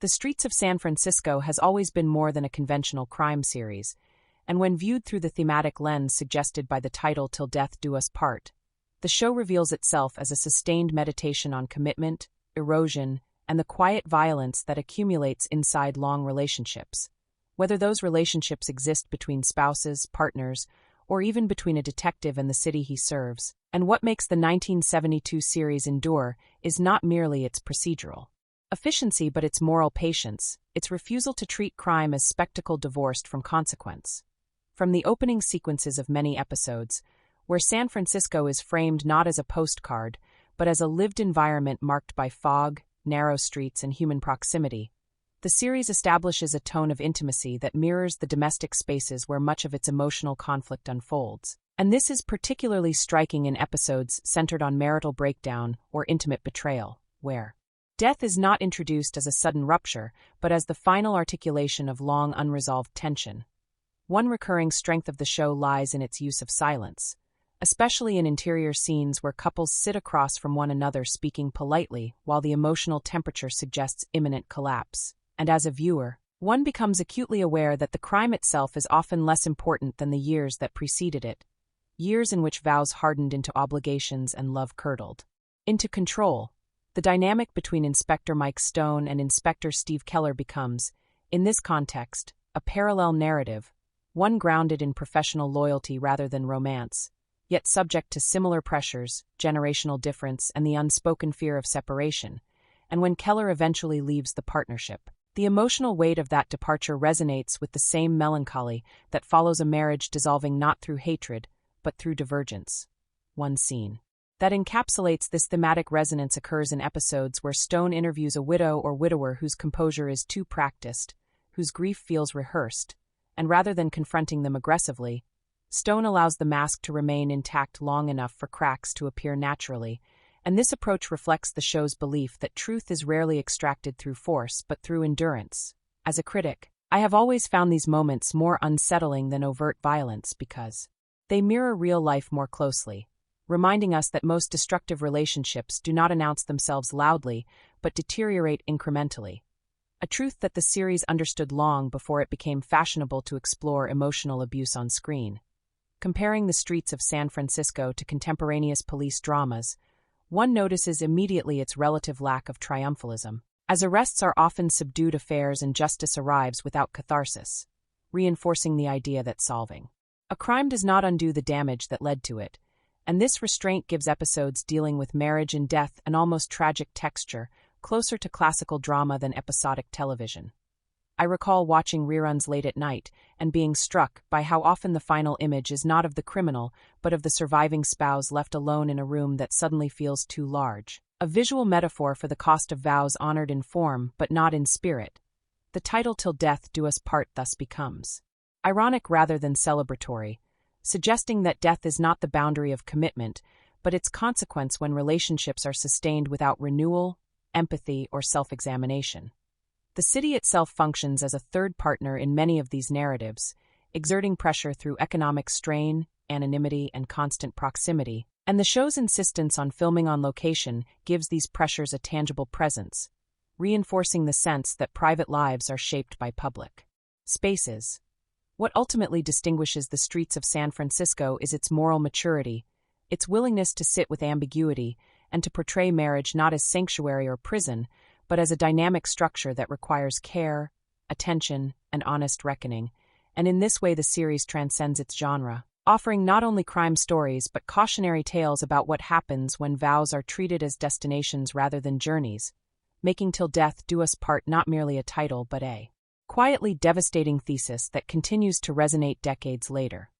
The Streets of San Francisco has always been more than a conventional crime series, and when viewed through the thematic lens suggested by the title Till Death Do Us Part, the show reveals itself as a sustained meditation on commitment, erosion, and the quiet violence that accumulates inside long relationships. Whether those relationships exist between spouses, partners, or even between a detective and the city he serves. And what makes the 1972 series endure is not merely its procedural efficiency but its moral patience, its refusal to treat crime as spectacle divorced from consequence. From the opening sequences of many episodes, where San Francisco is framed not as a postcard, but as a lived environment marked by fog, narrow streets, and human proximity, the series establishes a tone of intimacy that mirrors the domestic spaces where much of its emotional conflict unfolds. And this is particularly striking in episodes centered on marital breakdown or intimate betrayal, where death is not introduced as a sudden rupture, but as the final articulation of long unresolved tension. One recurring strength of the show lies in its use of silence, especially in interior scenes where couples sit across from one another speaking politely while the emotional temperature suggests imminent collapse. And as a viewer, one becomes acutely aware that the crime itself is often less important than the years that preceded it, years in which vows hardened into obligations and love curdled into control. The dynamic between Inspector Mike Stone and Inspector Steve Keller becomes, in this context, a parallel narrative, one grounded in professional loyalty rather than romance, yet subject to similar pressures, generational difference, and the unspoken fear of separation. And when Keller eventually leaves the partnership, the emotional weight of that departure resonates with the same melancholy that follows a marriage dissolving not through hatred, but through divergence. One scene that encapsulates this thematic resonance occurs in episodes where Stone interviews a widow or widower whose composure is too practiced, whose grief feels rehearsed, and rather than confronting them aggressively, Stone allows the mask to remain intact long enough for cracks to appear naturally, and this approach reflects the show's belief that truth is rarely extracted through force but through endurance. As a critic, I have always found these moments more unsettling than overt violence because they mirror real life more closely, reminding us that most destructive relationships do not announce themselves loudly but deteriorate incrementally. A truth that the series understood long before it became fashionable to explore emotional abuse on screen. Comparing the Streets of San Francisco to contemporaneous police dramas, one notices immediately its relative lack of triumphalism, as arrests are often subdued affairs and justice arrives without catharsis, reinforcing the idea that solving a crime does not undo the damage that led to it, and this restraint gives episodes dealing with marriage and death an almost tragic texture, closer to classical drama than episodic television. I recall watching reruns late at night and being struck by how often the final image is not of the criminal but of the surviving spouse left alone in a room that suddenly feels too large. A visual metaphor for the cost of vows honored in form but not in spirit. The title Till Death Do Us Part thus becomes ironic rather than celebratory, suggesting that death is not the boundary of commitment, but its consequence when relationships are sustained without renewal, empathy, or self-examination. The city itself functions as a third partner in many of these narratives, exerting pressure through economic strain, anonymity, and constant proximity, and the show's insistence on filming on location gives these pressures a tangible presence, reinforcing the sense that private lives are shaped by public spaces. What ultimately distinguishes the Streets of San Francisco is its moral maturity, its willingness to sit with ambiguity, and to portray marriage not as sanctuary or prison, but as a dynamic structure that requires care, attention, and honest reckoning, and in this way the series transcends its genre, offering not only crime stories but cautionary tales about what happens when vows are treated as destinations rather than journeys, making Till Death Do Us Part not merely a title but a quietly devastating thesis that continues to resonate decades later.